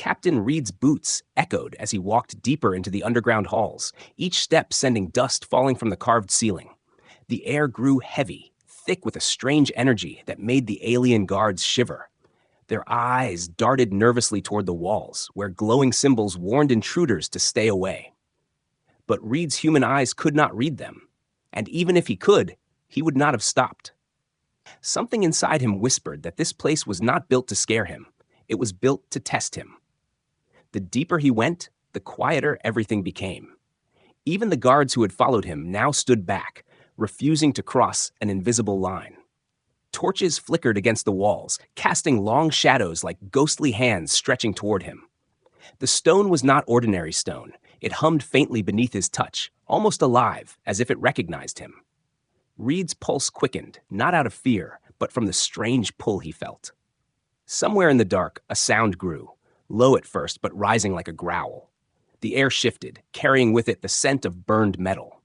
Captain Reed's boots echoed as he walked deeper into the underground halls, each step sending dust falling from the carved ceiling. The air grew heavy, thick with a strange energy that made the alien guards shiver. Their eyes darted nervously toward the walls, where glowing symbols warned intruders to stay away. But Reed's human eyes could not read them, and even if he could, he would not have stopped. Something inside him whispered that this place was not built to scare him. It was built to test him. The deeper he went, the quieter everything became. Even the guards who had followed him now stood back, refusing to cross an invisible line. Torches flickered against the walls, casting long shadows like ghostly hands stretching toward him. The stone was not ordinary stone. It hummed faintly beneath his touch, almost alive, as if it recognized him. Reed's pulse quickened, not out of fear, but from the strange pull he felt. Somewhere in the dark, a sound grew, low at first, but rising like a growl. The air shifted, carrying with it the scent of burned metal.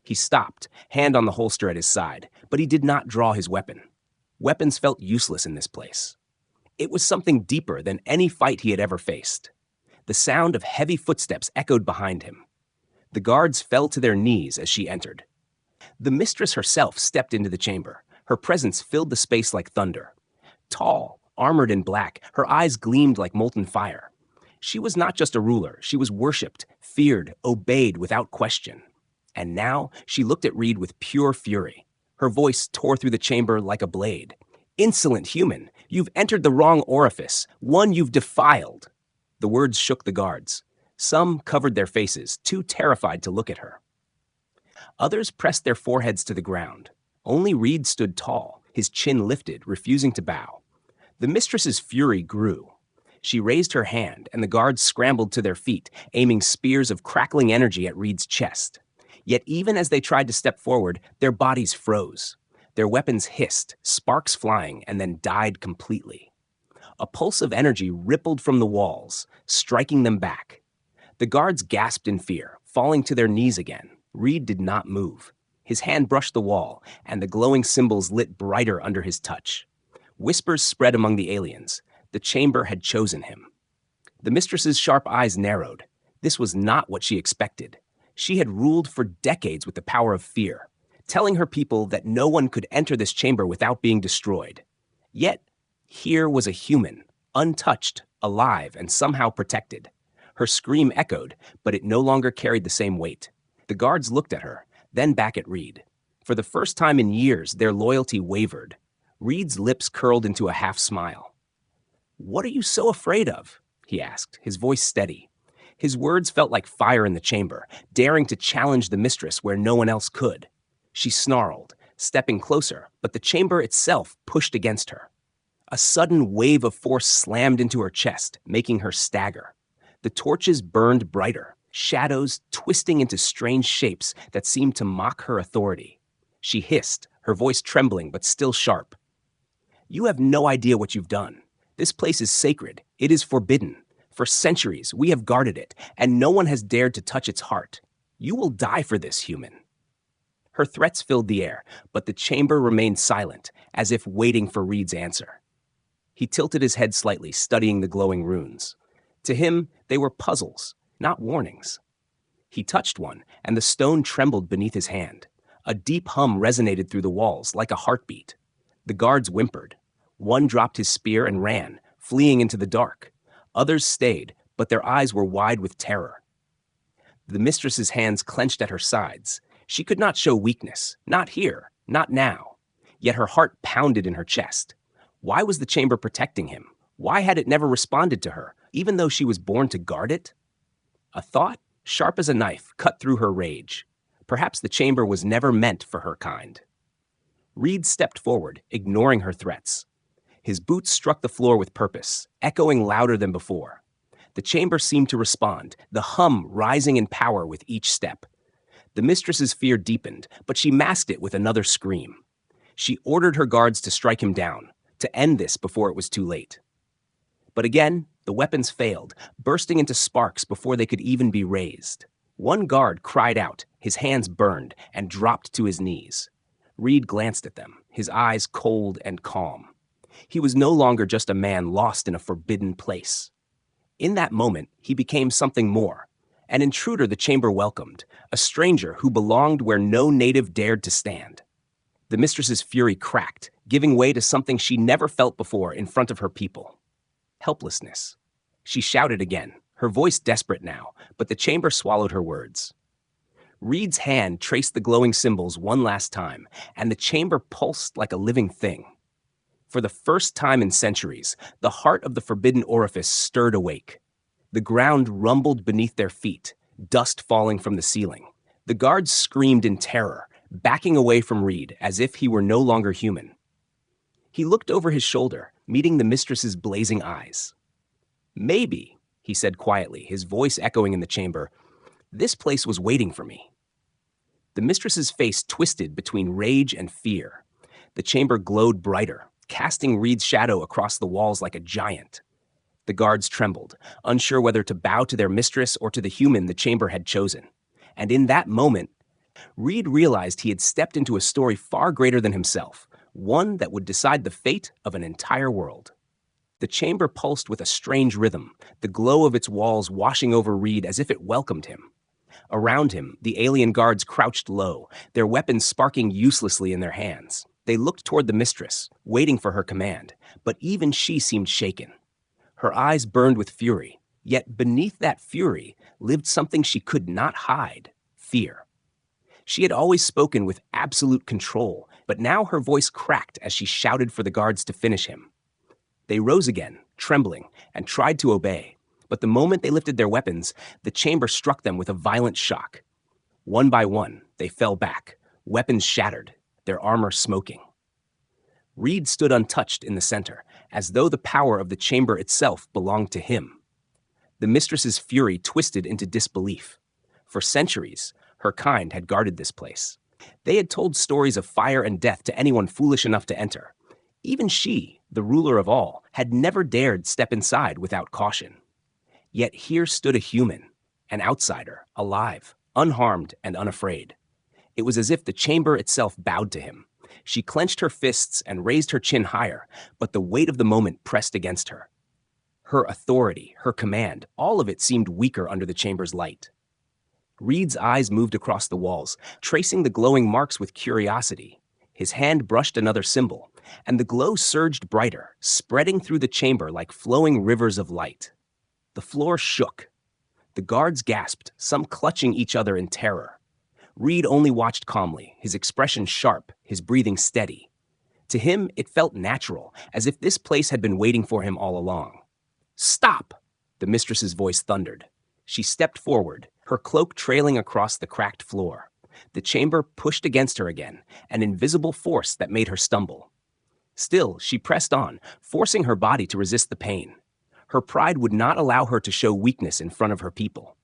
He stopped, hand on the holster at his side, but he did not draw his weapon. Weapons felt useless in this place. It was something deeper than any fight he had ever faced. The sound of heavy footsteps echoed behind him. The guards fell to their knees as she entered. The mistress herself stepped into the chamber. Her presence filled the space like thunder. Tall, armored in black, her eyes gleamed like molten fire. She was not just a ruler. She was worshipped, feared, obeyed without question. And now she looked at Reed with pure fury. Her voice tore through the chamber like a blade. "Insolent human, you've entered the wrong orifice, one you've defiled." The words shook the guards. Some covered their faces, too terrified to look at her. Others pressed their foreheads to the ground. Only Reed stood tall, his chin lifted, refusing to bow. The mistress's fury grew. She raised her hand, and the guards scrambled to their feet, aiming spears of crackling energy at Reed's chest. Yet even as they tried to step forward, their bodies froze. Their weapons hissed, sparks flying, and then died completely. A pulse of energy rippled from the walls, striking them back. The guards gasped in fear, falling to their knees again. Reed did not move. His hand brushed the wall, and the glowing symbols lit brighter under his touch. Whispers spread among the aliens. The chamber had chosen him. The mistress's sharp eyes narrowed. This was not what she expected. She had ruled for decades with the power of fear, telling her people that no one could enter this chamber without being destroyed. Yet, here was a human, untouched, alive, and somehow protected. Her scream echoed, but it no longer carried the same weight. The guards looked at her, then back at Reed. For the first time in years, their loyalty wavered. Reed's lips curled into a half smile. "What are you so afraid of?" he asked, his voice steady. His words felt like fire in the chamber, daring to challenge the mistress where no one else could. She snarled, stepping closer, but the chamber itself pushed against her. A sudden wave of force slammed into her chest, making her stagger. The torches burned brighter, shadows twisting into strange shapes that seemed to mock her authority. She hissed, her voice trembling but still sharp. "You have no idea what you've done. This place is sacred. It is forbidden. For centuries, we have guarded it, and no one has dared to touch its heart. You will die for this, human." Her threats filled the air, but the chamber remained silent, as if waiting for Reed's answer. He tilted his head slightly, studying the glowing runes. To him, they were puzzles, not warnings. He touched one, and the stone trembled beneath his hand. A deep hum resonated through the walls, like a heartbeat. The guards whimpered. One dropped his spear and ran, fleeing into the dark. Others stayed, but their eyes were wide with terror. The mistress's hands clenched at her sides. She could not show weakness, not here, not now. Yet her heart pounded in her chest. Why was the chamber protecting him? Why had it never responded to her, even though she was born to guard it? A thought, sharp as a knife, cut through her rage. Perhaps the chamber was never meant for her kind. Reed stepped forward, ignoring her threats. His boots struck the floor with purpose, echoing louder than before. The chamber seemed to respond, the hum rising in power with each step. The mistress's fear deepened, but she masked it with another scream. She ordered her guards to strike him down, to end this before it was too late. But again, the weapons failed, bursting into sparks before they could even be raised. One guard cried out, his hands burned, and dropped to his knees. Reed glanced at them, his eyes cold and calm. He was no longer just a man lost in a forbidden place. In that moment, he became something more. An intruder the chamber welcomed, a stranger who belonged where no native dared to stand. The mistress's fury cracked, giving way to something she never felt before in front of her people. Helplessness. She shouted again, her voice desperate now, but the chamber swallowed her words. Reed's hand traced the glowing symbols one last time, and the chamber pulsed like a living thing. For the first time in centuries, the heart of the forbidden orifice stirred awake. The ground rumbled beneath their feet, dust falling from the ceiling. The guards screamed in terror, backing away from Reed as if he were no longer human. He looked over his shoulder, meeting the mistress's blazing eyes. "Maybe," he said quietly, his voice echoing in the chamber, "this place was waiting for me." The mistress's face twisted between rage and fear. The chamber glowed brighter, casting Reed's shadow across the walls like a giant. The guards trembled, unsure whether to bow to their mistress or to the human the chamber had chosen. And in that moment, Reed realized he had stepped into a story far greater than himself, one that would decide the fate of an entire world. The chamber pulsed with a strange rhythm, the glow of its walls washing over Reed as if it welcomed him. Around him, the alien guards crouched low, their weapons sparking uselessly in their hands. They looked toward the mistress, waiting for her command, but even she seemed shaken. Her eyes burned with fury, yet beneath that fury lived something she could not hide: fear. She had always spoken with absolute control, but now her voice cracked as she shouted for the guards to finish him. They rose again, trembling, and tried to obey, but the moment they lifted their weapons, the chamber struck them with a violent shock. One by one, they fell back, weapons shattered, their armor smoking. Reed stood untouched in the center, as though the power of the chamber itself belonged to him. The mistress's fury twisted into disbelief. For centuries, her kind had guarded this place. They had told stories of fire and death to anyone foolish enough to enter. Even she, the ruler of all, had never dared step inside without caution. Yet here stood a human, an outsider, alive, unharmed and unafraid. It was as if the chamber itself bowed to him. She clenched her fists and raised her chin higher, but the weight of the moment pressed against her. Her authority, her command, all of it seemed weaker under the chamber's light. Reed's eyes moved across the walls, tracing the glowing marks with curiosity. His hand brushed another symbol, and the glow surged brighter, spreading through the chamber like flowing rivers of light. The floor shook. The guards gasped, some clutching each other in terror. Reed only watched calmly, his expression sharp, his breathing steady. To him, it felt natural, as if this place had been waiting for him all along. "Stop!" the mistress's voice thundered. She stepped forward, her cloak trailing across the cracked floor. The chamber pushed against her again, an invisible force that made her stumble. Still, she pressed on, forcing her body to resist the pain. Her pride would not allow her to show weakness in front of her people.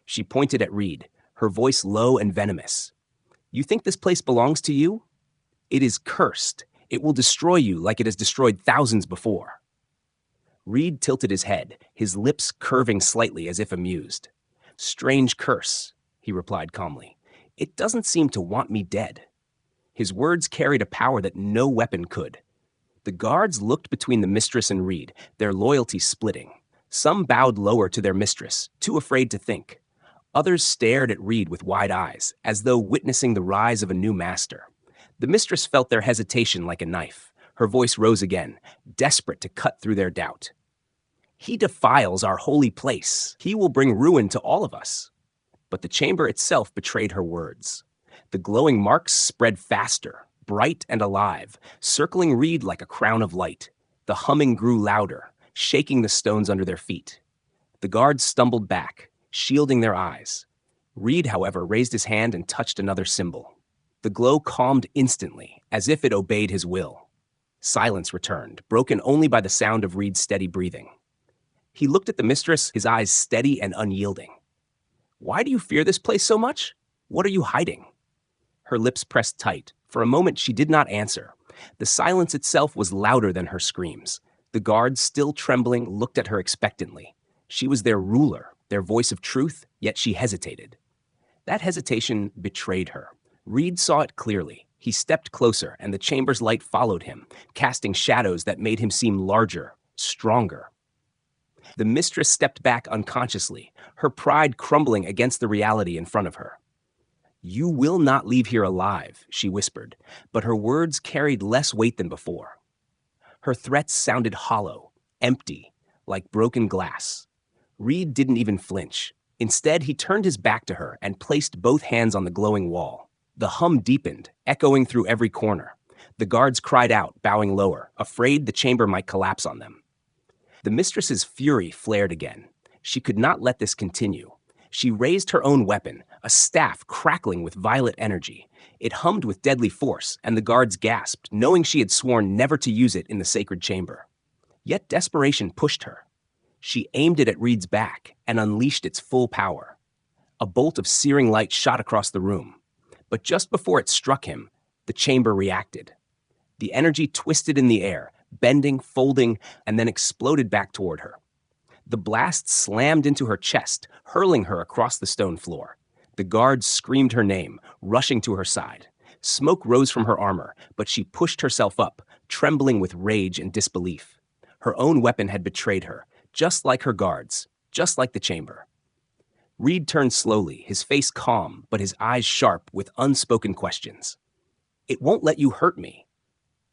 She pointed at Reed, her voice low and venomous. "You think this place belongs to you? It is cursed. It will destroy you like it has destroyed thousands before." Reed tilted his head, his lips curving slightly as if amused. "Strange curse," he replied calmly. "It doesn't seem to want me dead." His words carried a power that no weapon could. The guards looked between the mistress and Reed, their loyalty splitting. Some bowed lower to their mistress, too afraid to think. Others stared at Reed with wide eyes, as though witnessing the rise of a new master. The mistress felt their hesitation like a knife. Her voice rose again, desperate to cut through their doubt. "He defiles our holy place. He will bring ruin to all of us." But the chamber itself betrayed her words. The glowing marks spread faster, bright and alive, circling Reed like a crown of light. The humming grew louder, shaking the stones under their feet. The guards stumbled back, shielding their eyes. Reed, however, raised his hand and touched another symbol. The glow calmed instantly, as if it obeyed his will. Silence returned, broken only by the sound of Reed's steady breathing. He looked at the mistress, his eyes steady and unyielding. "Why do you fear this place so much? What are you hiding?" Her lips pressed tight. For a moment, she did not answer. The silence itself was louder than her screams. The guards, still trembling, looked at her expectantly. She was their ruler, their voice of truth, yet she hesitated. That hesitation betrayed her. Reed saw it clearly. He stepped closer, and the chamber's light followed him, casting shadows that made him seem larger, stronger. The mistress stepped back unconsciously, her pride crumbling against the reality in front of her. "You will not leave here alive," she whispered, but her words carried less weight than before. Her threats sounded hollow, empty, like broken glass. Reed didn't even flinch. Instead, he turned his back to her and placed both hands on the glowing wall. The hum deepened, echoing through every corner. The guards cried out, bowing lower, afraid the chamber might collapse on them. The mistress's fury flared again. She could not let this continue. She raised her own weapon, a staff crackling with violet energy. It hummed with deadly force, and the guards gasped, knowing she had sworn never to use it in the sacred chamber. Yet desperation pushed her. She aimed it at Reed's back and unleashed its full power. A bolt of searing light shot across the room. But just before it struck him, the chamber reacted. The energy twisted in the air, bending, folding, and then exploded back toward her. The blast slammed into her chest, hurling her across the stone floor. The guards screamed her name, rushing to her side. Smoke rose from her armor, but she pushed herself up, trembling with rage and disbelief. Her own weapon had betrayed her, just like her guards, just like the chamber. Reed turned slowly, his face calm, but his eyes sharp with unspoken questions. "It won't let you hurt me,"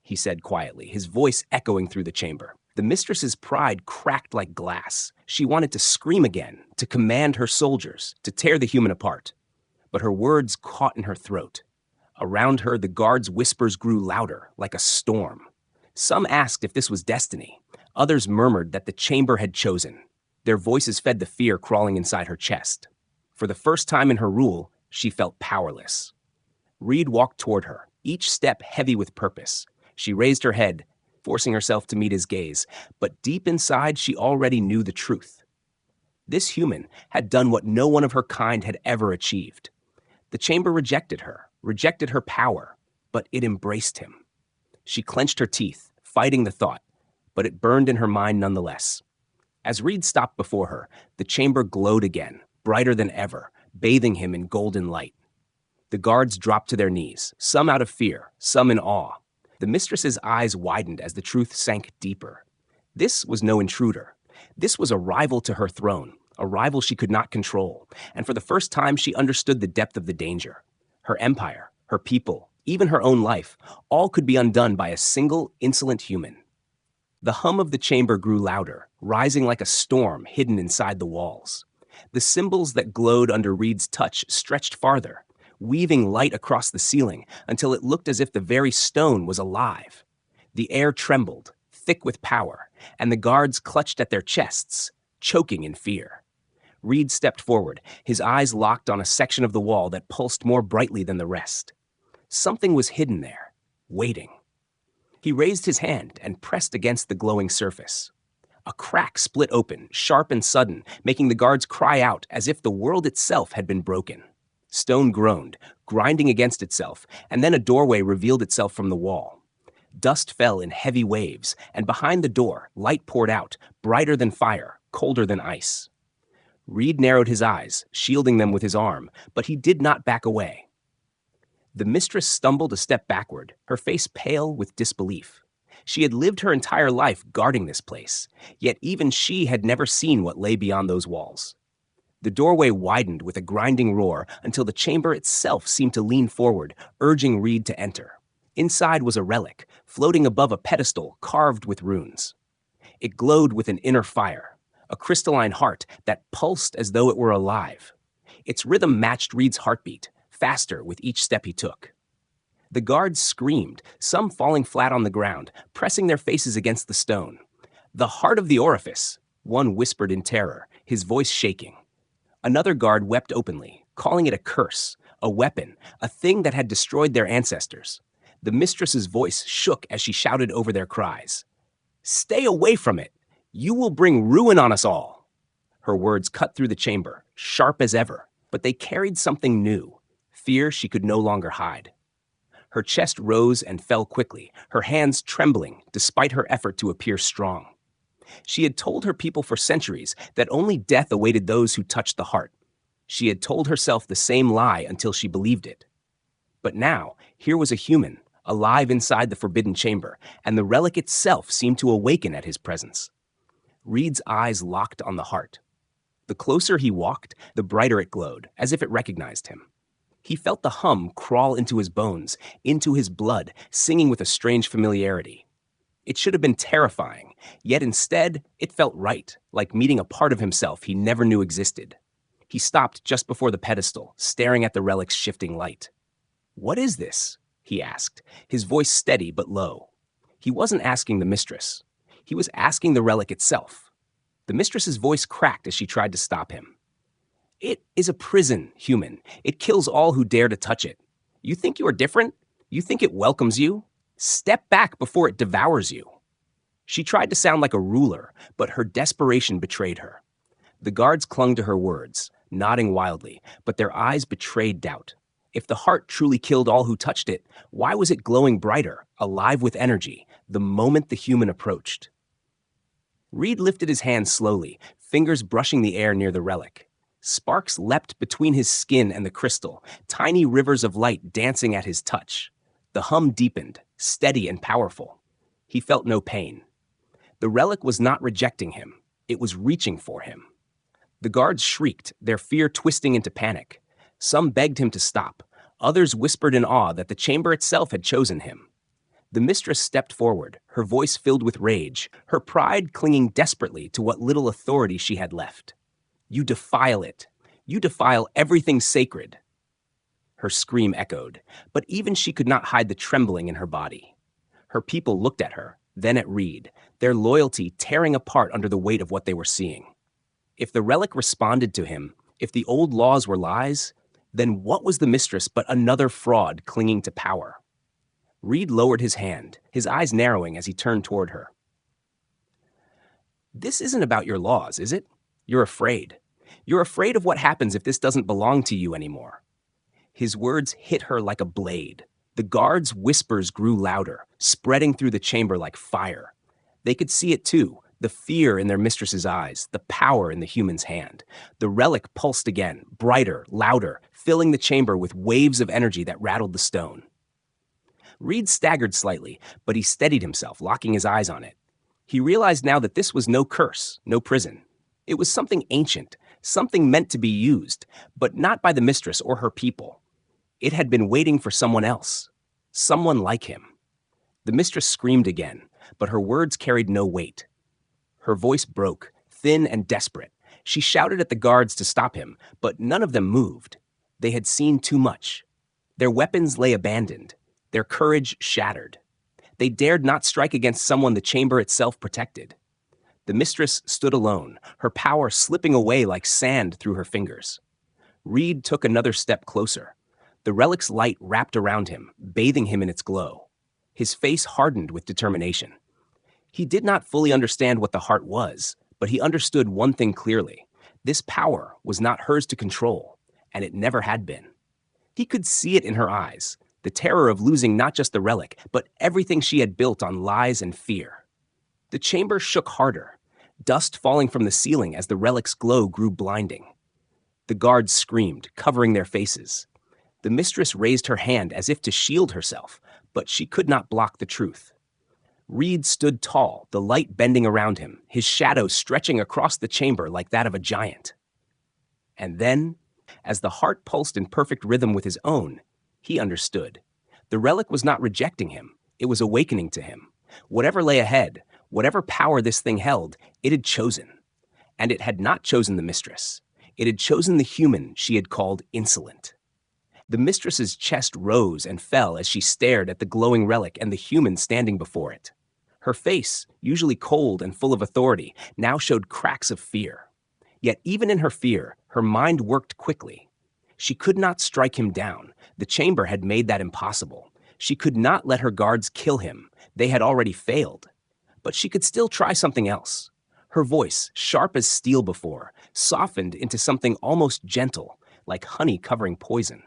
he said quietly, his voice echoing through the chamber. The mistress's pride cracked like glass. She wanted to scream again, to command her soldiers, to tear the human apart. But her words caught in her throat. Around her, the guards' whispers grew louder, like a storm. Some asked if this was destiny. Others murmured that the chamber had chosen. Their voices fed the fear crawling inside her chest. For the first time in her rule, she felt powerless. Reed walked toward her, each step heavy with purpose. She raised her head, forcing herself to meet his gaze, but deep inside she already knew the truth. This human had done what no one of her kind had ever achieved. The chamber rejected her power, but it embraced him. She clenched her teeth, fighting the thought, but it burned in her mind nonetheless. As Reed stopped before her, the chamber glowed again, brighter than ever, bathing him in golden light. The guards dropped to their knees, some out of fear, some in awe. The mistress's eyes widened as the truth sank deeper. This was no intruder. This was a rival to her throne, a rival she could not control, and for the first time she understood the depth of the danger. Her empire, her people, even her own life, all could be undone by a single, insolent human. The hum of the chamber grew louder, rising like a storm hidden inside the walls. The symbols that glowed under Reed's touch stretched farther, weaving light across the ceiling until it looked as if the very stone was alive. The air trembled, thick with power, and the guards clutched at their chests, choking in fear. Reed stepped forward, his eyes locked on a section of the wall that pulsed more brightly than the rest. Something was hidden there, waiting. He raised his hand and pressed against the glowing surface. A crack split open, sharp and sudden, making the guards cry out as if the world itself had been broken. Stone groaned, grinding against itself, and then a doorway revealed itself from the wall. Dust fell in heavy waves, and behind the door, light poured out, brighter than fire, colder than ice. Reed narrowed his eyes, shielding them with his arm, but he did not back away. The mistress stumbled a step backward, her face pale with disbelief. She had lived her entire life guarding this place, yet even she had never seen what lay beyond those walls. The doorway widened with a grinding roar until the chamber itself seemed to lean forward, urging Reed to enter. Inside was a relic, floating above a pedestal carved with runes. It glowed with an inner fire, a crystalline heart that pulsed as though it were alive. Its rhythm matched Reed's heartbeat, faster with each step he took. The guards screamed, some falling flat on the ground, pressing their faces against the stone. "The heart of the orifice," one whispered in terror, his voice shaking. Another guard wept openly, calling it a curse, a weapon, a thing that had destroyed their ancestors. The mistress's voice shook as she shouted over their cries. "Stay away from it! You will bring ruin on us all!" Her words cut through the chamber, sharp as ever, but they carried something new, fear she could no longer hide. Her chest rose and fell quickly, her hands trembling despite her effort to appear strong. She had told her people for centuries that only death awaited those who touched the heart. She had told herself the same lie until she believed it. But now, here was a human, alive inside the forbidden chamber, and the relic itself seemed to awaken at his presence. Reed's eyes locked on the heart. The closer he walked, the brighter it glowed, as if it recognized him. He felt the hum crawl into his bones, into his blood, singing with a strange familiarity. It should have been terrifying, yet instead, it felt right, like meeting a part of himself he never knew existed. He stopped just before the pedestal, staring at the relic's shifting light. "What is this?" he asked, his voice steady but low. He wasn't asking the mistress. He was asking the relic itself. The mistress's voice cracked as she tried to stop him. "It is a prison, human. It kills all who dare to touch it. You think you are different? You think it welcomes you? Step back before it devours you." She tried to sound like a ruler, but her desperation betrayed her. The guards clung to her words, nodding wildly, but their eyes betrayed doubt. If the heart truly killed all who touched it, why was it glowing brighter, alive with energy, the moment the human approached? Reed lifted his hand slowly, fingers brushing the air near the relic. Sparks leapt between his skin and the crystal, tiny rivers of light dancing at his touch. The hum deepened, steady and powerful. He felt no pain. The relic was not rejecting him. It was reaching for him. The guards shrieked, their fear twisting into panic. Some begged him to stop. Others whispered in awe that the chamber itself had chosen him. The mistress stepped forward, her voice filled with rage, her pride clinging desperately to what little authority she had left. "You defile it. You defile everything sacred." Her scream echoed, but even she could not hide the trembling in her body. Her people looked at her, then at Reed, their loyalty tearing apart under the weight of what they were seeing. If the relic responded to him, if the old laws were lies, then what was the mistress but another fraud clinging to power? Reed lowered his hand, his eyes narrowing as he turned toward her. "This isn't about your laws, is it? You're afraid. You're afraid of what happens if this doesn't belong to you anymore." His words hit her like a blade. The guards' whispers grew louder, spreading through the chamber like fire. They could see it too, the fear in their mistress's eyes, the power in the human's hand. The relic pulsed again, brighter, louder, filling the chamber with waves of energy that rattled the stone. Reed staggered slightly, but he steadied himself, locking his eyes on it. He realized now that this was no curse, no prison. It was something ancient, something meant to be used, but not by the mistress or her people. It had been waiting for someone else, someone like him. The mistress screamed again, but her words carried no weight. Her voice broke, thin and desperate. She shouted at the guards to stop him, but none of them moved. They had seen too much. Their weapons lay abandoned, their courage shattered. They dared not strike against someone the chamber itself protected. The mistress stood alone, her power slipping away like sand through her fingers. Reed took another step closer. The relic's light wrapped around him, bathing him in its glow. His face hardened with determination. He did not fully understand what the heart was, but he understood one thing clearly. This power was not hers to control, and it never had been. He could see it in her eyes, the terror of losing not just the relic, but everything she had built on lies and fear. The chamber shook harder, dust falling from the ceiling as the relic's glow grew blinding. The guards screamed, covering their faces. The mistress raised her hand as if to shield herself, but she could not block the truth. Reed stood tall, the light bending around him, his shadow stretching across the chamber like that of a giant. And then, as the heart pulsed in perfect rhythm with his own, he understood. The relic was not rejecting him, it was awakening to him. Whatever lay ahead, whatever power this thing held, it had chosen. And it had not chosen the mistress. It had chosen the human she had called insolent. The mistress's chest rose and fell as she stared at the glowing relic and the human standing before it. Her face, usually cold and full of authority, now showed cracks of fear. Yet even in her fear, her mind worked quickly. She could not strike him down. The chamber had made that impossible. She could not let her guards kill him. They had already failed. But she could still try something else. Her voice, sharp as steel before, softened into something almost gentle, like honey covering poison.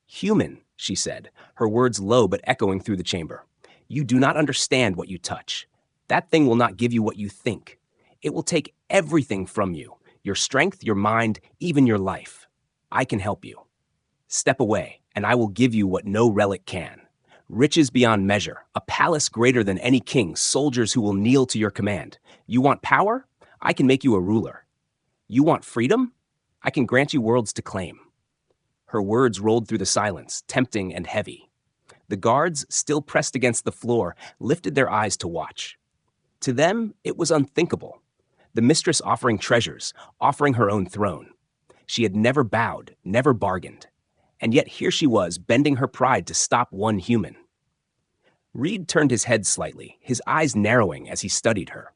"Human," she said, her words low but echoing through the chamber. "You do not understand what you touch. That thing will not give you what you think. It will take everything from you, your strength, your mind, even your life. I can help you. Step away, and I will give you what no relic can." Riches beyond measure, a palace greater than any king, soldiers who will kneel to your command. You want power? I can make you a ruler. You want freedom? I can grant you worlds to claim. Her words rolled through the silence, tempting and heavy. The guards, still pressed against the floor, lifted their eyes to watch. To them, it was unthinkable. The mistress offering treasures, offering her own throne. She had never bowed, never bargained. And yet here she was, bending her pride to stop one human. Reed turned his head slightly, his eyes narrowing as he studied her.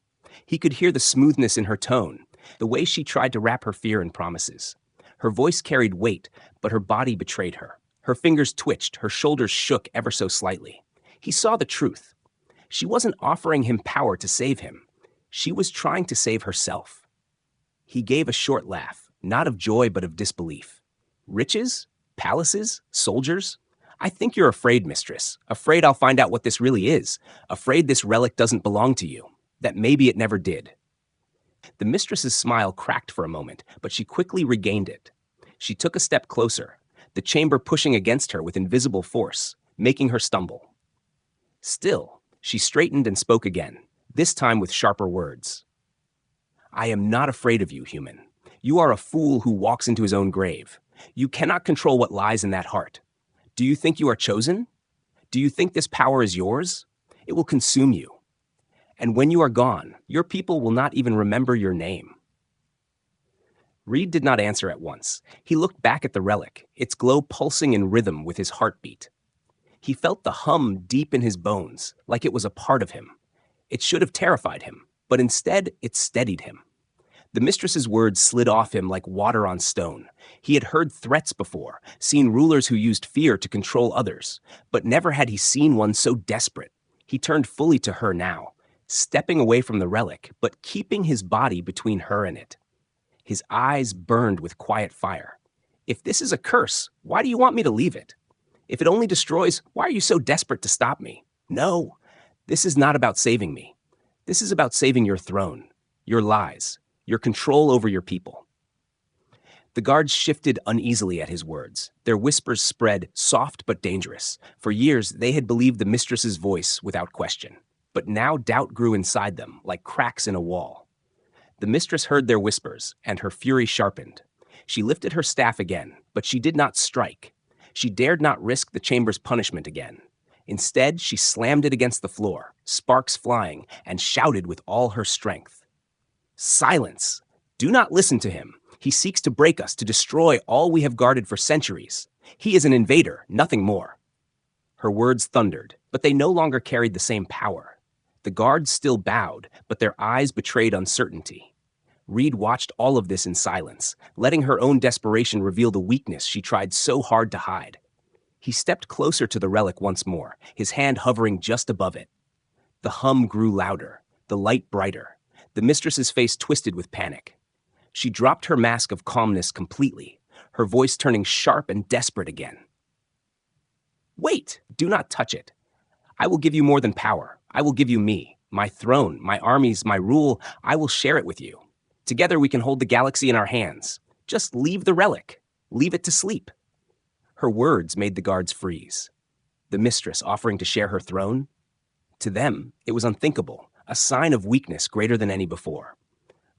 He could hear the smoothness in her tone, the way she tried to wrap her fear in promises. Her voice carried weight, but her body betrayed her. Her fingers twitched, her shoulders shook ever so slightly. He saw the truth. She wasn't offering him power to save him. She was trying to save herself. He gave a short laugh, not of joy but of disbelief. Riches? Palaces? Soldiers? I think you're afraid, mistress. Afraid I'll find out what this really is. Afraid this relic doesn't belong to you. That maybe it never did. The mistress's smile cracked for a moment, but she quickly regained it. She took a step closer, the chamber pushing against her with invisible force, making her stumble. Still, she straightened and spoke again, this time with sharper words. I am not afraid of you, human. You are a fool who walks into his own grave. You cannot control what lies in that heart. Do you think you are chosen? Do you think this power is yours? It will consume you. And when you are gone, your people will not even remember your name. Reed did not answer at once. He looked back at the relic, its glow pulsing in rhythm with his heartbeat. He felt the hum deep in his bones, like it was a part of him. It should have terrified him, but instead it steadied him. The mistress's words slid off him like water on stone. He had heard threats before, seen rulers who used fear to control others, but never had he seen one so desperate. He turned fully to her now, stepping away from the relic, but keeping his body between her and it. His eyes burned with quiet fire. If this is a curse, why do you want me to leave it? If it only destroys, why are you so desperate to stop me? No, this is not about saving me. This is about saving your throne, your lies, your control over your people. The guards shifted uneasily at his words. Their whispers spread, soft but dangerous. For years, they had believed the mistress's voice without question. But now doubt grew inside them, like cracks in a wall. The mistress heard their whispers, and her fury sharpened. She lifted her staff again, but she did not strike. She dared not risk the chamber's punishment again. Instead, she slammed it against the floor, sparks flying, and shouted with all her strength. Silence! Do not listen to him. He seeks to break us, to destroy all we have guarded for centuries. He is an invader, nothing more. Her words thundered, but they no longer carried the same power. The guards still bowed, but their eyes betrayed uncertainty. Reed watched all of this in silence, letting her own desperation reveal the weakness she tried so hard to hide. He stepped closer to the relic once more, his hand hovering just above it. The hum grew louder, the light brighter. The mistress's face twisted with panic. She dropped her mask of calmness completely, her voice turning sharp and desperate again. Wait! Do not touch it. I will give you more than power. I will give you me, my throne, my armies, my rule. I will share it with you. Together we can hold the galaxy in our hands. Just leave the relic. Leave it to sleep. Her words made the guards freeze. The mistress offering to share her throne? To them, it was unthinkable, a sign of weakness greater than any before.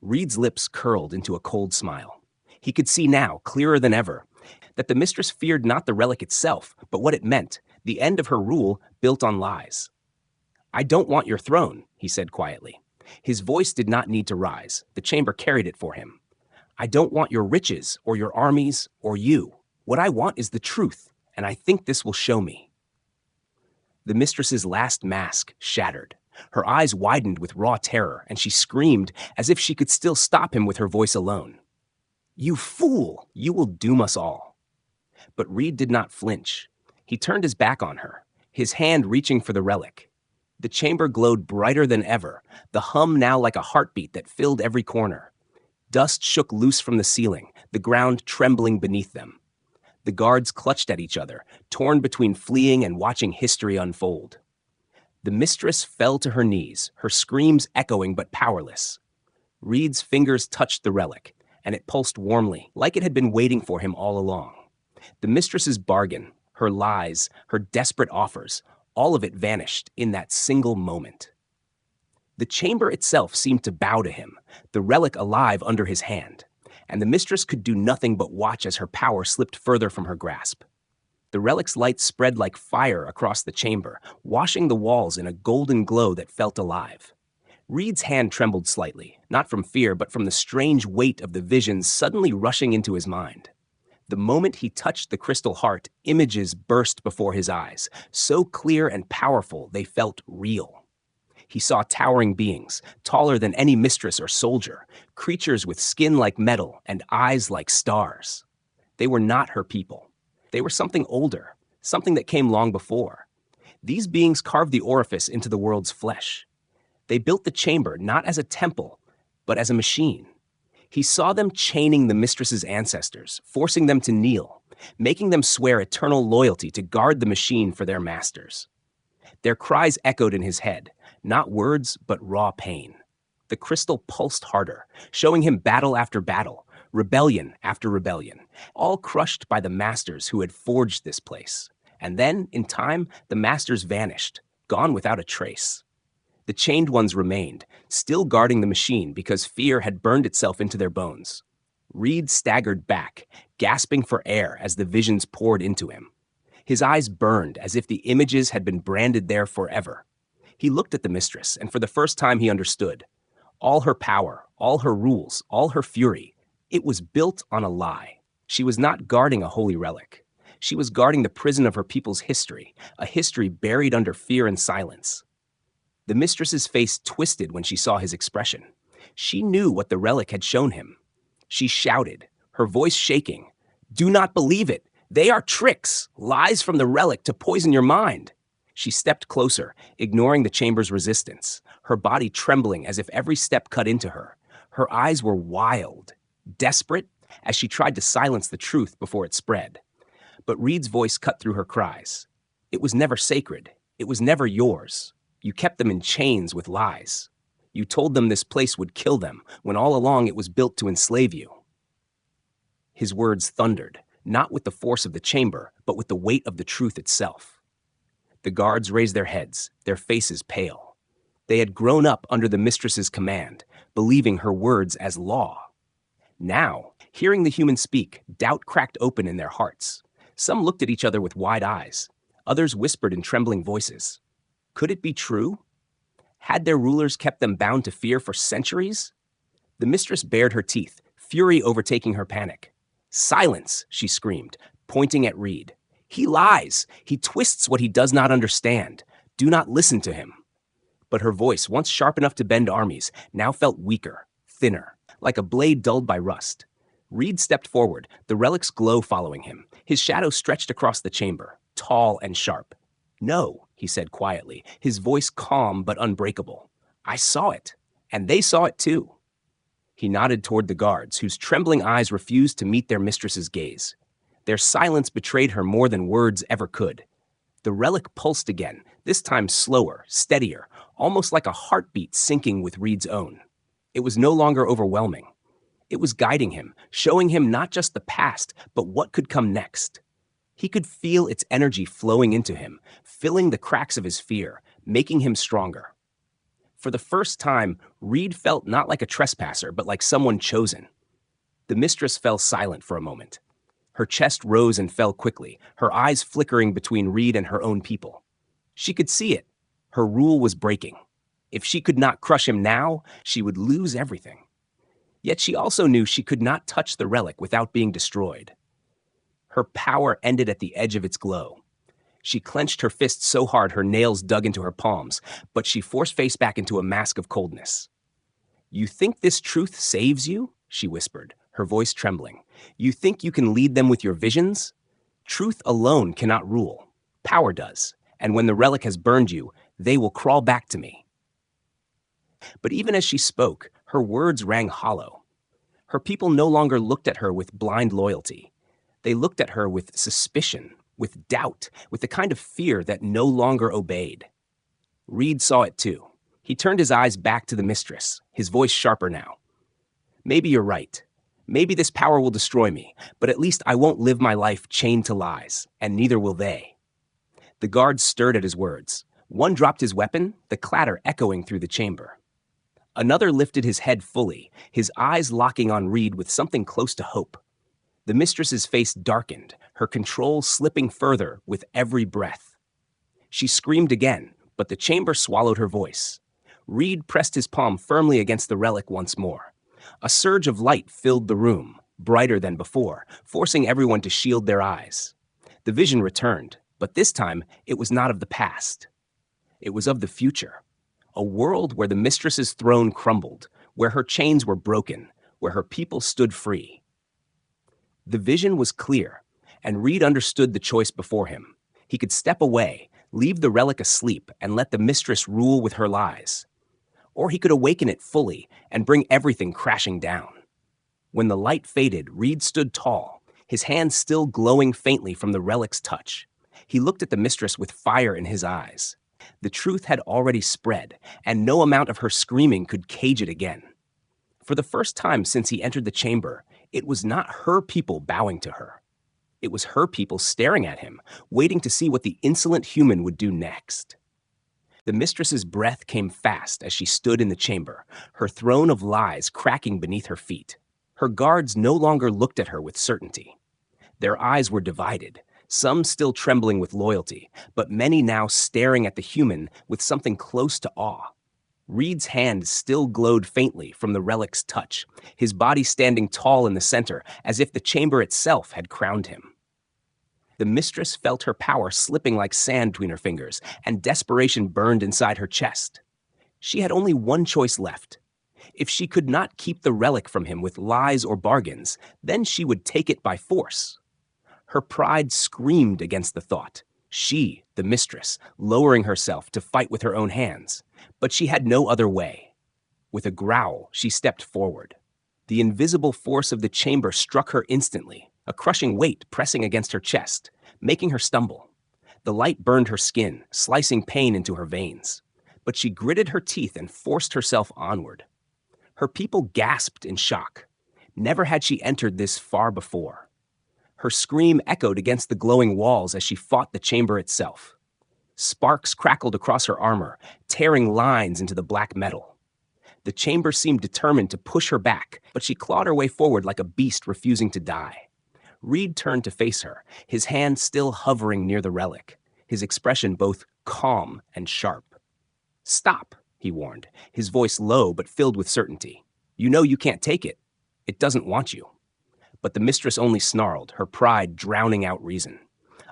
Reed's lips curled into a cold smile. He could see now, clearer than ever, that the mistress feared not the relic itself, but what it meant, the end of her rule built on lies. I don't want your throne, he said quietly. His voice did not need to rise. The chamber carried it for him. I don't want your riches, or your armies, or you. What I want is the truth, and I think this will show me. The mistress's last mask shattered. Her eyes widened with raw terror, and she screamed as if she could still stop him with her voice alone. You fool! You will doom us all. But Reed did not flinch. He turned his back on her, his hand reaching for the relic. The chamber glowed brighter than ever, the hum now like a heartbeat that filled every corner. Dust shook loose from the ceiling, the ground trembling beneath them. The guards clutched at each other, torn between fleeing and watching history unfold. The mistress fell to her knees, her screams echoing but powerless. Reed's fingers touched the relic, and it pulsed warmly, like it had been waiting for him all along. The mistress's bargain, her lies, her desperate offers, All of it vanished in that single moment. The chamber itself seemed to bow to him, the relic alive under his hand, and the mistress could do nothing but watch as her power slipped further from her grasp. The relic's light spread like fire across the chamber, washing the walls in a golden glow that felt alive. Reed's hand trembled slightly, not from fear, but from the strange weight of the visions suddenly rushing into his mind. The moment he touched the crystal heart, images burst before his eyes, so clear and powerful they felt real. He saw towering beings, taller than any mistress or soldier, creatures with skin like metal and eyes like stars. They were not her people. They were something older, something that came long before. These beings carved the orifice into the world's flesh. They built the chamber not as a temple, but as a machine. He saw them chaining the mistress's ancestors, forcing them to kneel, making them swear eternal loyalty to guard the machine for their masters. Their cries echoed in his head, not words, but raw pain. The crystal pulsed harder, showing him battle after battle, rebellion after rebellion, all crushed by the masters who had forged this place. And then, in time, the masters vanished, gone without a trace. The chained ones remained, still guarding the machine because fear had burned itself into their bones. Reed staggered back, gasping for air as the visions poured into him. His eyes burned as if the images had been branded there forever. He looked at the mistress, and for the first time he understood. All her power, all her rules, all her fury, it was built on a lie. She was not guarding a holy relic. She was guarding the prison of her people's history, a history buried under fear and silence. The mistress's face twisted when she saw his expression. She knew what the relic had shown him. She shouted, her voice shaking, "Do not believe it! They are tricks, lies from the relic to poison your mind." She stepped closer, ignoring the chamber's resistance, her body trembling as if every step cut into her. Her eyes were wild, desperate, as she tried to silence the truth before it spread. But Reed's voice cut through her cries. It was never sacred. It was never yours. You kept them in chains with lies. You told them this place would kill them, when all along it was built to enslave you. His words thundered, not with the force of the chamber, but with the weight of the truth itself. The guards raised their heads, their faces pale. They had grown up under the mistress's command, believing her words as law. Now, hearing the human speak, doubt cracked open in their hearts. Some looked at each other with wide eyes. Others whispered in trembling voices. Could it be true? Had their rulers kept them bound to fear for centuries? The mistress bared her teeth, fury overtaking her panic. "Silence," she screamed, pointing at Reed. "He lies. He twists what he does not understand. Do not listen to him." But her voice, once sharp enough to bend armies, now felt weaker, thinner, like a blade dulled by rust. Reed stepped forward, the relic's glow following him. His shadow stretched across the chamber, tall and sharp. "No," he said quietly, his voice calm but unbreakable. "I saw it, and they saw it too." He nodded toward the guards, whose trembling eyes refused to meet their mistress's gaze. Their silence betrayed her more than words ever could. The relic pulsed again, this time slower, steadier, almost like a heartbeat syncing with Reed's own. It was no longer overwhelming. It was guiding him, showing him not just the past, but what could come next. He could feel its energy flowing into him, filling the cracks of his fear, making him stronger. For the first time, Reed felt not like a trespasser, but like someone chosen. The mistress fell silent for a moment. Her chest rose and fell quickly, her eyes flickering between Reed and her own people. She could see it. Her rule was breaking. If she could not crush him now, she would lose everything. Yet she also knew she could not touch the relic without being destroyed. Her power ended at the edge of its glow. She clenched her fist so hard her nails dug into her palms, but she forced face back into a mask of coldness. "You think this truth saves you?" she whispered, her voice trembling. "You think you can lead them with your visions? Truth alone cannot rule. Power does, and when the relic has burned you, they will crawl back to me." But even as she spoke, her words rang hollow. Her people no longer looked at her with blind loyalty. They looked at her with suspicion, with doubt, with the kind of fear that no longer obeyed. Reed saw it too. He turned his eyes back to the mistress, his voice sharper now. "Maybe you're right. Maybe this power will destroy me, but at least I won't live my life chained to lies, and neither will they." The guards stirred at his words. One dropped his weapon, the clatter echoing through the chamber. Another lifted his head fully, his eyes locking on Reed with something close to hope. The mistress's face darkened, her control slipping further with every breath. She screamed again, but the chamber swallowed her voice. Reed pressed his palm firmly against the relic once more. A surge of light filled the room, brighter than before, forcing everyone to shield their eyes. The vision returned, but this time it was not of the past. It was of the future. A world where the mistress's throne crumbled, where her chains were broken, where her people stood free. The vision was clear, and Reed understood the choice before him. He could step away, leave the relic asleep, and let the mistress rule with her lies. Or he could awaken it fully and bring everything crashing down. When the light faded, Reed stood tall, his hands still glowing faintly from the relic's touch. He looked at the mistress with fire in his eyes. The truth had already spread, and no amount of her screaming could cage it again. For the first time since he entered the chamber, it was not her people bowing to her. It was her people staring at him, waiting to see what the insolent human would do next. The mistress's breath came fast as she stood in the chamber, her throne of lies cracking beneath her feet. Her guards no longer looked at her with certainty. Their eyes were divided, some still trembling with loyalty, but many now staring at the human with something close to awe. Reed's hand still glowed faintly from the relic's touch, his body standing tall in the center, as if the chamber itself had crowned him. The mistress felt her power slipping like sand between her fingers, and desperation burned inside her chest. She had only one choice left. If she could not keep the relic from him with lies or bargains, then she would take it by force. Her pride screamed against the thought. She, the mistress, lowering herself to fight with her own hands. But she had no other way. With a growl, she stepped forward. The invisible force of the chamber struck her instantly, a crushing weight pressing against her chest, making her stumble. The light burned her skin, slicing pain into her veins. But she gritted her teeth and forced herself onward. Her people gasped in shock. Never had she entered this far before. Her scream echoed against the glowing walls as she fought the chamber itself. Sparks crackled across her armor, tearing lines into the black metal. The chamber seemed determined to push her back, but she clawed her way forward like a beast refusing to die. Reed turned to face her, his hand still hovering near the relic, his expression both calm and sharp. "Stop," he warned, his voice low but filled with certainty. "You know you can't take it. It doesn't want you." But the mistress only snarled, her pride drowning out reason.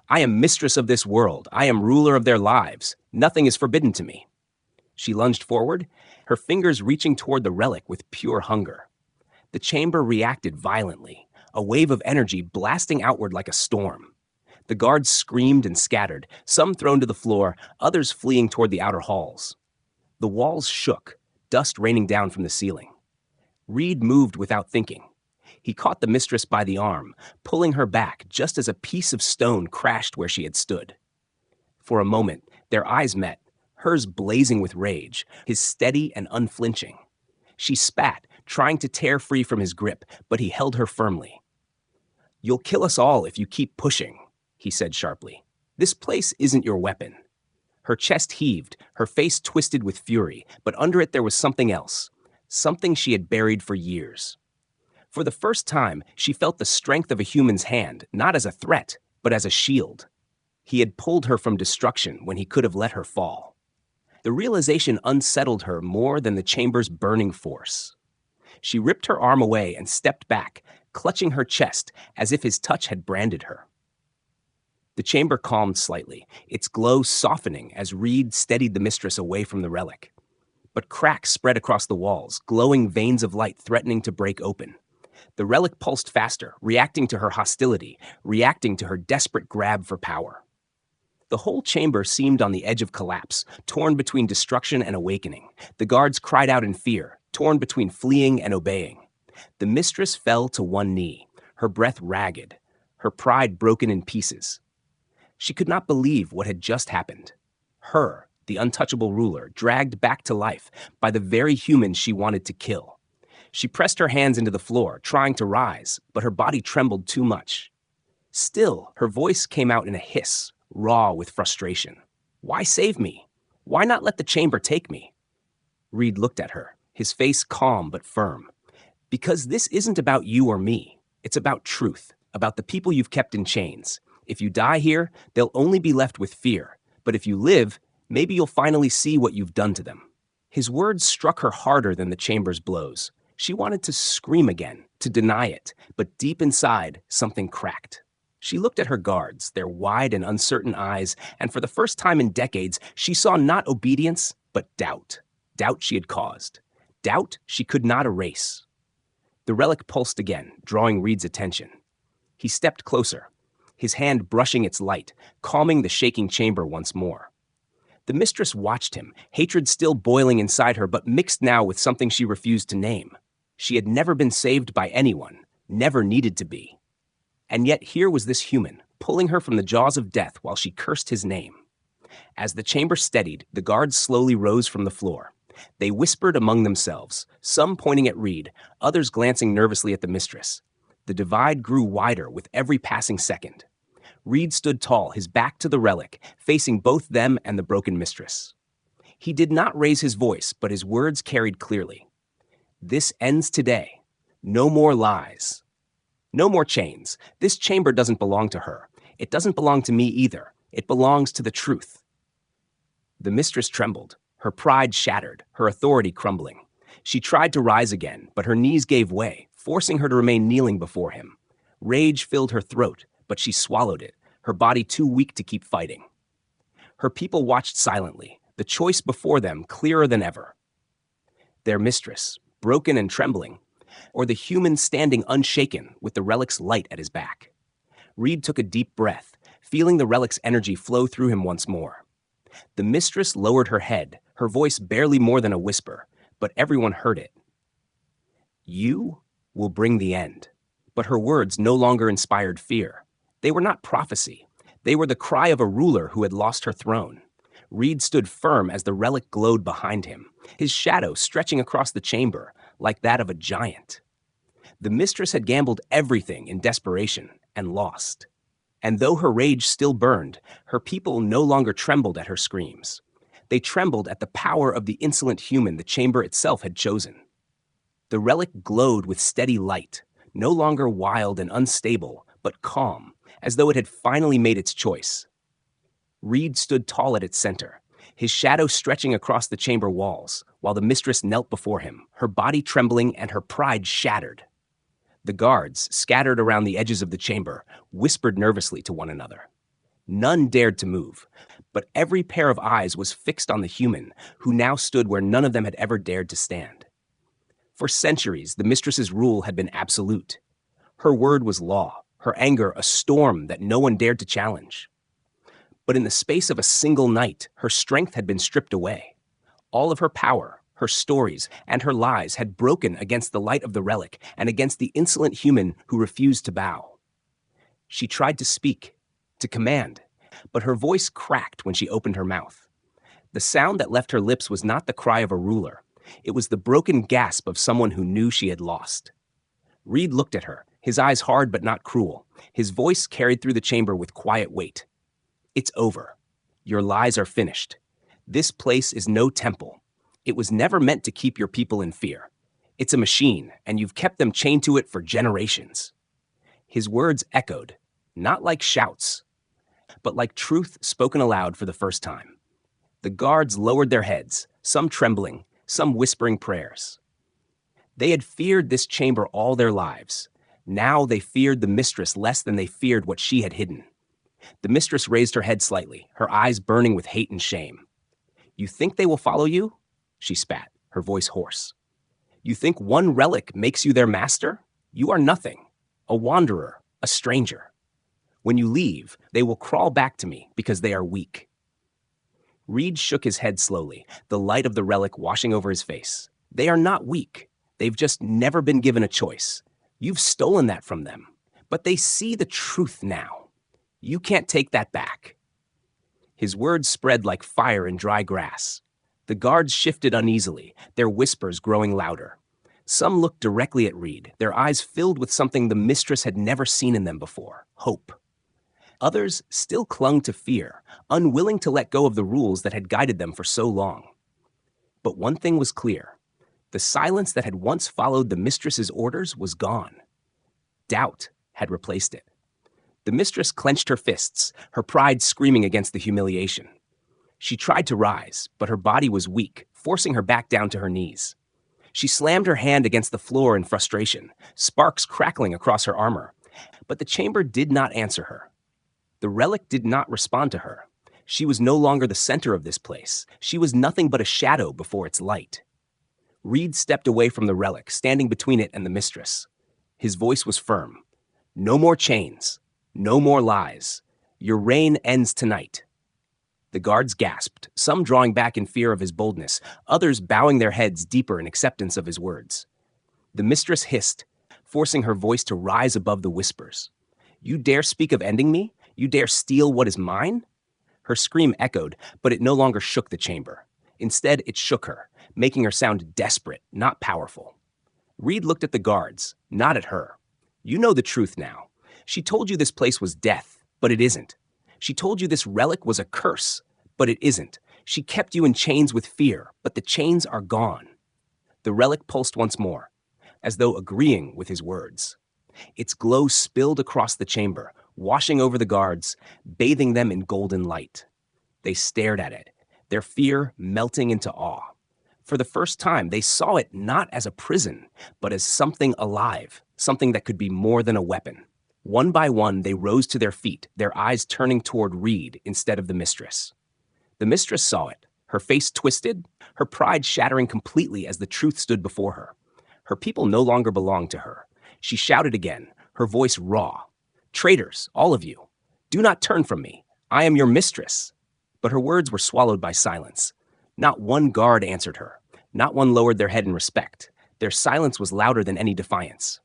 "I am mistress of this world. I am ruler of their lives. Nothing is forbidden to me." She lunged forward, her fingers reaching toward the relic with pure hunger. The chamber reacted violently, a wave of energy blasting outward like a storm. The guards screamed and scattered, some thrown to the floor, others fleeing toward the outer halls. The walls shook, dust raining down from the ceiling. Reed moved without thinking. He caught the mistress by the arm, pulling her back just as a piece of stone crashed where she had stood. For a moment, their eyes met, hers blazing with rage, his steady and unflinching. She spat, trying to tear free from his grip, but he held her firmly. "You'll kill us all if you keep pushing," he said sharply. "This place isn't your weapon." Her chest heaved, her face twisted with fury, but under it there was something else, something she had buried for years. For the first time, she felt the strength of a human's hand, not as a threat, but as a shield. He had pulled her from destruction when he could have let her fall. The realization unsettled her more than the chamber's burning force. She ripped her arm away and stepped back, clutching her chest as if his touch had branded her. The chamber calmed slightly, its glow softening as Reed steadied the mistress away from the relic. But cracks spread across the walls, glowing veins of light threatening to break open. The relic pulsed faster, reacting to her hostility, reacting to her desperate grab for power. The whole chamber seemed on the edge of collapse, torn between destruction and awakening. The guards cried out in fear, torn between fleeing and obeying. The mistress fell to one knee, her breath ragged, her pride broken in pieces. She could not believe what had just happened. Her, the untouchable ruler, dragged back to life by the very humans she wanted to kill. She pressed her hands into the floor, trying to rise, but her body trembled too much. Still, her voice came out in a hiss, raw with frustration. Why save me? Why not let the chamber take me? Reed looked at her, his face calm but firm. Because this isn't about you or me. It's about truth, about the people you've kept in chains. If you die here, they'll only be left with fear. But if you live, maybe you'll finally see what you've done to them. His words struck her harder than the chamber's blows. She wanted to scream again, to deny it, but deep inside, something cracked. She looked at her guards, their wide and uncertain eyes, and for the first time in decades, she saw not obedience, but doubt. Doubt she had caused. Doubt she could not erase. The relic pulsed again, drawing Reed's attention. He stepped closer, his hand brushing its light, calming the shaking chamber once more. The mistress watched him, hatred still boiling inside her, but mixed now with something she refused to name. She had never been saved by anyone, never needed to be. And yet here was this human, pulling her from the jaws of death while she cursed his name. As the chamber steadied, the guards slowly rose from the floor. They whispered among themselves, some pointing at Reed, others glancing nervously at the mistress. The divide grew wider with every passing second. Reed stood tall, his back to the relic, facing both them and the broken mistress. He did not raise his voice, but his words carried clearly. This ends today. No more lies. No more chains. This chamber doesn't belong to her. It doesn't belong to me either. It belongs to the truth. The mistress trembled, her pride shattered, her authority crumbling. She tried to rise again, but her knees gave way, forcing her to remain kneeling before him. Rage filled her throat, but she swallowed it, her body too weak to keep fighting. Her people watched silently, the choice before them clearer than ever. Their mistress, broken and trembling, or the human standing unshaken with the relic's light at his back. Reed took a deep breath, feeling the relic's energy flow through him once more. The mistress lowered her head, her voice barely more than a whisper, but everyone heard it. You will bring the end. But her words no longer inspired fear. They were not prophecy. They were the cry of a ruler who had lost her throne. Reed stood firm as the relic glowed behind him, his shadow stretching across the chamber like that of a giant. The mistress had gambled everything in desperation and lost. And though her rage still burned, her people no longer trembled at her screams. They trembled at the power of the insolent human the chamber itself had chosen. The relic glowed with steady light, no longer wild and unstable, but calm, as though it had finally made its choice. Reed stood tall at its center, his shadow stretching across the chamber walls, while the mistress knelt before him, her body trembling and her pride shattered. The guards, scattered around the edges of the chamber, whispered nervously to one another. None dared to move, but every pair of eyes was fixed on the human, who now stood where none of them had ever dared to stand. For centuries, the mistress's rule had been absolute. Her word was law, her anger a storm that no one dared to challenge. But in the space of a single night, her strength had been stripped away. All of her power, her stories, and her lies had broken against the light of the relic and against the insolent human who refused to bow. She tried to speak, to command, but her voice cracked when she opened her mouth. The sound that left her lips was not the cry of a ruler. It was the broken gasp of someone who knew she had lost. Reed looked at her, his eyes hard but not cruel. His voice carried through the chamber with quiet weight. It's over. Your lies are finished. This place is no temple. It was never meant to keep your people in fear. It's a machine, and you've kept them chained to it for generations. His words echoed, not like shouts, but like truth spoken aloud for the first time. The guards lowered their heads, some trembling, some whispering prayers. They had feared this chamber all their lives. Now they feared the mistress less than they feared what she had hidden. The mistress raised her head slightly, her eyes burning with hate and shame. You think they will follow you? She spat, her voice hoarse. You think one relic makes you their master? You are nothing, a wanderer, a stranger. When you leave, they will crawl back to me because they are weak. Reed shook his head slowly, the light of the relic washing over his face. They are not weak. They've just never been given a choice. You've stolen that from them. But they see the truth now. You can't take that back. His words spread like fire in dry grass. The guards shifted uneasily, their whispers growing louder. Some looked directly at Reed, their eyes filled with something the mistress had never seen in them before, hope. Others still clung to fear, unwilling to let go of the rules that had guided them for so long. But one thing was clear. The silence that had once followed the mistress's orders was gone. Doubt had replaced it. The mistress clenched her fists, her pride screaming against the humiliation. She tried to rise, but her body was weak, forcing her back down to her knees. She slammed her hand against the floor in frustration, sparks crackling across her armor. But the chamber did not answer her. The relic did not respond to her. She was no longer the center of this place. She was nothing but a shadow before its light. Reed stepped away from the relic, standing between it and the mistress. His voice was firm. No more chains. No more lies. Your reign ends tonight. The guards gasped, some drawing back in fear of his boldness, others bowing their heads deeper in acceptance of his words. The mistress hissed, forcing her voice to rise above the whispers. You dare speak of ending me? You dare steal what is mine? Her scream echoed, but it no longer shook the chamber. Instead, it shook her, making her sound desperate, not powerful. Reed looked at the guards, not at her. You know the truth now. She told you this place was death, but it isn't. She told you this relic was a curse, but it isn't. She kept you in chains with fear, but the chains are gone. The relic pulsed once more, as though agreeing with his words. Its glow spilled across the chamber, washing over the guards, bathing them in golden light. They stared at it, their fear melting into awe. For the first time, they saw it not as a prison, but as something alive, something that could be more than a weapon. One by one, they rose to their feet, their eyes turning toward Reed instead of the mistress. The mistress saw it, her face twisted, her pride shattering completely as the truth stood before her. Her people no longer belonged to her. She shouted again, her voice raw. Traitors, all of you, do not turn from me. I am your mistress. But her words were swallowed by silence. Not one guard answered her. Not one lowered their head in respect. Their silence was louder than any defiance.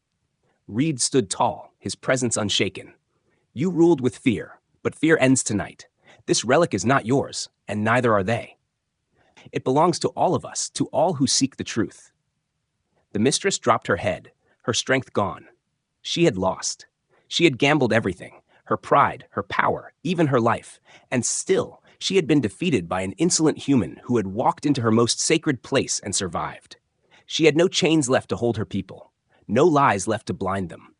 Reed stood tall, his presence unshaken. You ruled with fear, but fear ends tonight. This relic is not yours, and neither are they. It belongs to all of us, to all who seek the truth. The mistress dropped her head, her strength gone. She had lost. She had gambled everything, her pride, her power, even her life, and still she had been defeated by an insolent human who had walked into her most sacred place and survived. She had no chains left to hold her people, no lies left to blind them.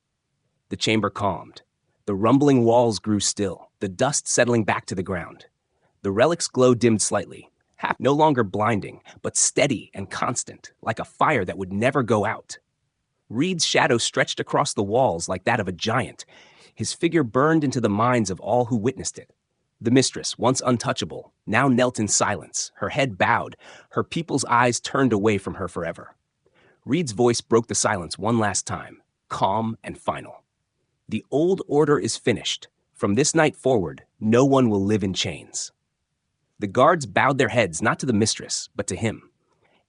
The chamber calmed. The rumbling walls grew still, the dust settling back to the ground. The relic's glow dimmed slightly, no longer blinding, but steady and constant, like a fire that would never go out. Reed's shadow stretched across the walls like that of a giant. His figure burned into the minds of all who witnessed it. The mistress, once untouchable, now knelt in silence, her head bowed, her people's eyes turned away from her forever. Reed's voice broke the silence one last time, calm and final. The old order is finished. From this night forward, no one will live in chains. The guards bowed their heads not to the mistress, but to him.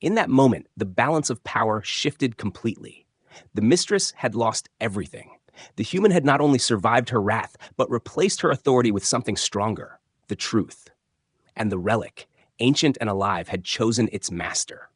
In that moment, the balance of power shifted completely. The mistress had lost everything. The human had not only survived her wrath, but replaced her authority with something stronger, the truth. And the relic, ancient and alive, had chosen its master.